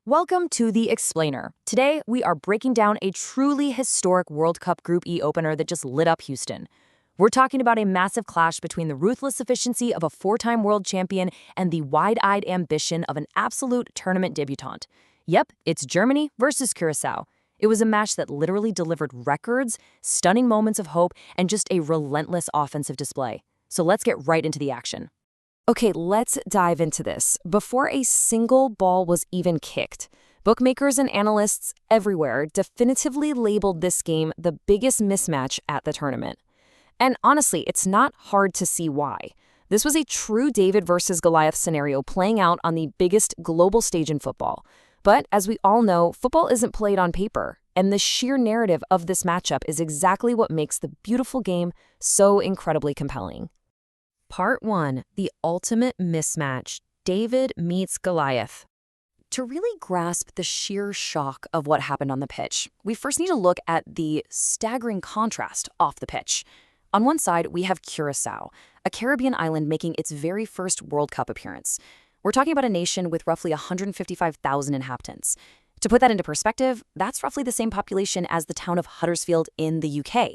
Welcome to The Explainer. Today, we are breaking down a truly historic World Cup Group E opener that just lit up Houston. We're talking about a massive clash between the ruthless efficiency of a four-time world champion and the wide-eyed ambition of an absolute tournament debutante. Yep, it's Germany versus Curaçao. It was a match that literally delivered records, stunning moments of hope, and just a relentless offensive display. So let's get right into the action. Okay, let's dive into this. Before a single ball was even kicked, bookmakers and analysts everywhere definitively labeled this game the biggest mismatch at the tournament. And honestly, it's not hard to see why. This was a true David versus Goliath scenario playing out on the biggest global stage in football. But as we all know, football isn't played on paper, and the sheer narrative of this matchup is exactly what makes the beautiful game so incredibly compelling. Part 1. The ultimate mismatch. David meets Goliath. To really grasp the sheer shock of what happened on the pitch, we first need to look at the staggering contrast off the pitch. On one side, we have Curaçao, a Caribbean island making its very first World Cup appearance. We're talking about a nation with roughly 155,000 inhabitants. To put that into perspective, that's roughly the same population as the town of Huddersfield in the UK.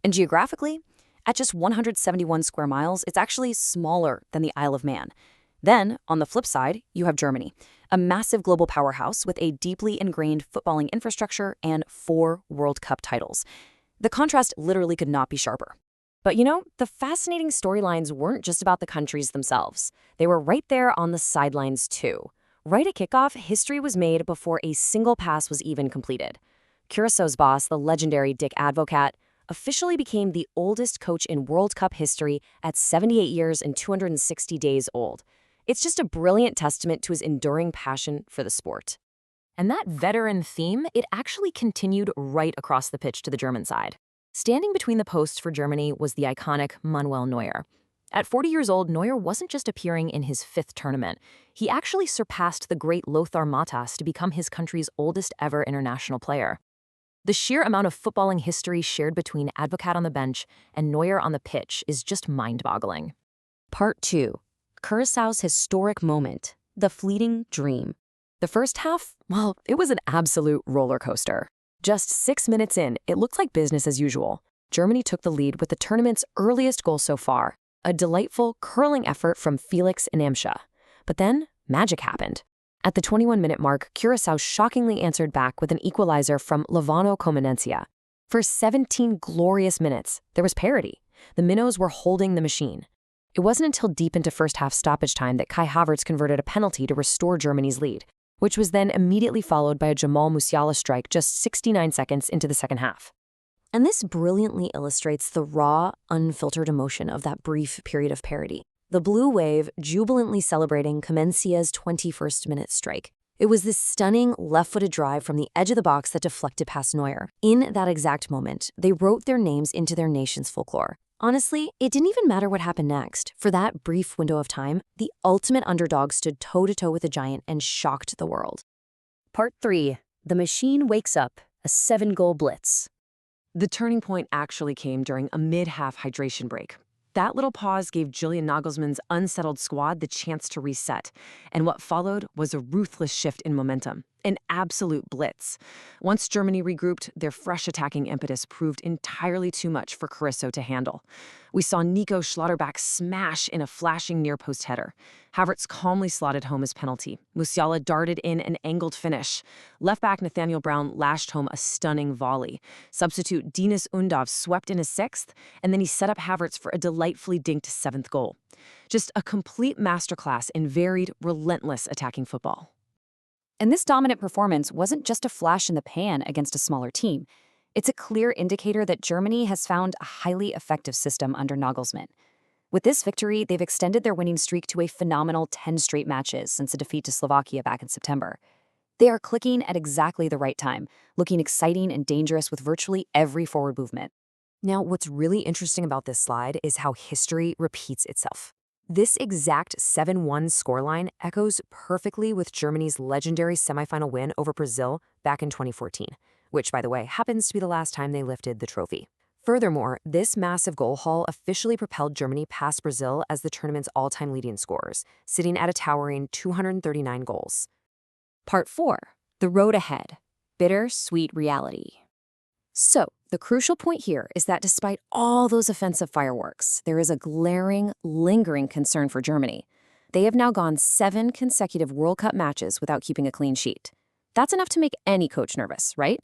And geographically, at just 171 square miles, it's actually smaller than the Isle of Man. Then, on the flip side, you have Germany, a massive global powerhouse with a deeply ingrained footballing infrastructure and 4 World Cup titles. The contrast literally could not be sharper. But the fascinating storylines weren't just about the countries themselves. They were right there on the sidelines too. Right at kickoff, history was made before a single pass was even completed. Curaçao's boss, the legendary Dick Advocat, officially became the oldest coach in World Cup history at 78 years and 260 days old. It's just a brilliant testament to his enduring passion for the sport. And that veteran theme, it actually continued right across the pitch to the German side. Standing between the posts for Germany was the iconic Manuel Neuer. At 40 years old, Neuer wasn't just appearing in his 5th tournament. He actually surpassed the great Lothar Matthäus to become his country's oldest ever international player. The sheer amount of footballing history shared between Advocat on the bench and Neuer on the pitch is just mind-boggling. Part 2. Curaçao's historic moment, the fleeting dream. The first half, well, it was an absolute roller coaster. Just 6 minutes in, it looked like business as usual. Germany took the lead with the tournament's earliest goal so far, a delightful, curling effort from Felix and Amsha. But then, magic happened. At the 21-minute mark, Curaçao shockingly answered back with an equalizer from Lavano Comenencia. For 17 glorious minutes, there was parity. The Minnows were holding the machine. It wasn't until deep into first-half stoppage time that Kai Havertz converted a penalty to restore Germany's lead, which was then immediately followed by a Jamal Musiala strike just 69 seconds into the second half. And this brilliantly illustrates the raw, unfiltered emotion of that brief period of parity. The blue wave jubilantly celebrating Comencia's 21st minute strike. It was this stunning left-footed drive from the edge of the box that deflected past Neuer. In that exact moment, they wrote their names into their nation's folklore. Honestly, it didn't even matter what happened next. For that brief window of time, the ultimate underdog stood toe-to-toe with the giant and shocked the world. Part 3. The machine wakes up, a 7-goal blitz. The turning point actually came during a mid-half hydration break. That little pause gave Julian Nagelsmann's unsettled squad the chance to reset, and what followed was a ruthless shift in momentum, an absolute blitz. Once Germany regrouped, their fresh attacking impetus proved entirely too much for Curaçao to handle. We saw Nico Schlotterbeck smash in a flashing near-post header. Havertz calmly slotted home his penalty. Musiala darted in an angled finish. Left-back Nathaniel Brown lashed home a stunning volley. Substitute Dinis Undav swept in a 6th, and then he set up Havertz for a delightfully dinked 7th goal. Just a complete masterclass in varied, relentless attacking football. And this dominant performance wasn't just a flash in the pan against a smaller team. It's a clear indicator that Germany has found a highly effective system under Nagelsmann. With this victory, they've extended their winning streak to a phenomenal 10 straight matches since a defeat to Slovakia back in September. They are clicking at exactly the right time, looking exciting and dangerous with virtually every forward movement. Now, what's really interesting about this slide is how history repeats itself. This exact 7-1 scoreline echoes perfectly with Germany's legendary semifinal win over Brazil back in 2014, which, by the way, happens to be the last time they lifted the trophy. Furthermore, this massive goal haul officially propelled Germany past Brazil as the tournament's all-time leading scorers, sitting at a towering 239 goals. Part 4. The road ahead. Bitter-sweet reality. So, the crucial point here is that despite all those offensive fireworks, there is a glaring, lingering concern for Germany. They have now gone 7 consecutive World Cup matches without keeping a clean sheet. That's enough to make any coach nervous, right?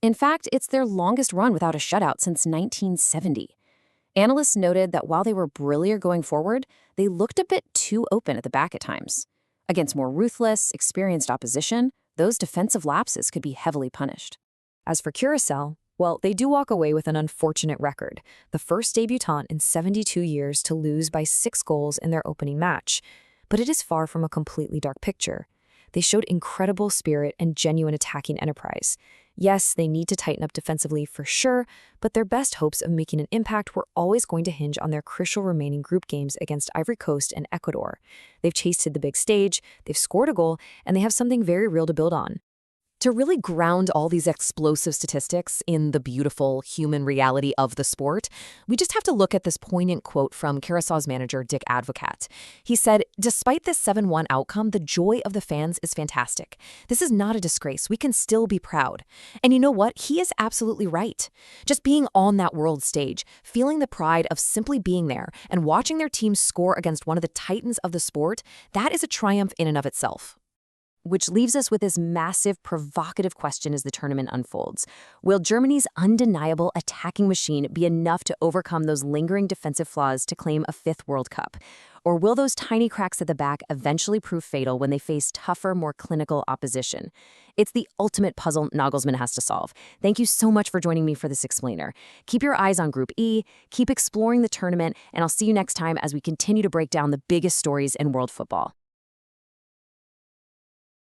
In fact, it's their longest run without a shutout since 1970. Analysts noted that while they were brilliant going forward, they looked a bit too open at the back at times. Against more ruthless, experienced opposition, those defensive lapses could be heavily punished. As for Curaçao, well, they do walk away with an unfortunate record, the first debutant in 72 years to lose by 6 goals in their opening match. But it is far from a completely dark picture. They showed incredible spirit and genuine attacking enterprise. Yes, they need to tighten up defensively for sure, but their best hopes of making an impact were always going to hinge on their crucial remaining group games against Ivory Coast and Ecuador. They've chased to the big stage, they've scored a goal, and they have something very real to build on. To really ground all these explosive statistics in the beautiful human reality of the sport, we just have to look at this poignant quote from Curaçao's manager, Dick Advocat. He said, "Despite this 7-1 outcome, the joy of the fans is fantastic. This is not a disgrace. We can still be proud." And you know what? He is absolutely right. Just being on that world stage, feeling the pride of simply being there and watching their team score against one of the titans of the sport, that is a triumph in and of itself. Which leaves us with this massive, provocative question as the tournament unfolds. Will Germany's undeniable attacking machine be enough to overcome those lingering defensive flaws to claim a 5th World Cup? Or will those tiny cracks at the back eventually prove fatal when they face tougher, more clinical opposition? It's the ultimate puzzle Nagelsmann has to solve. Thank you so much for joining me for this explainer. Keep your eyes on Group E, keep exploring the tournament, and I'll see you next time as we continue to break down the biggest stories in world football.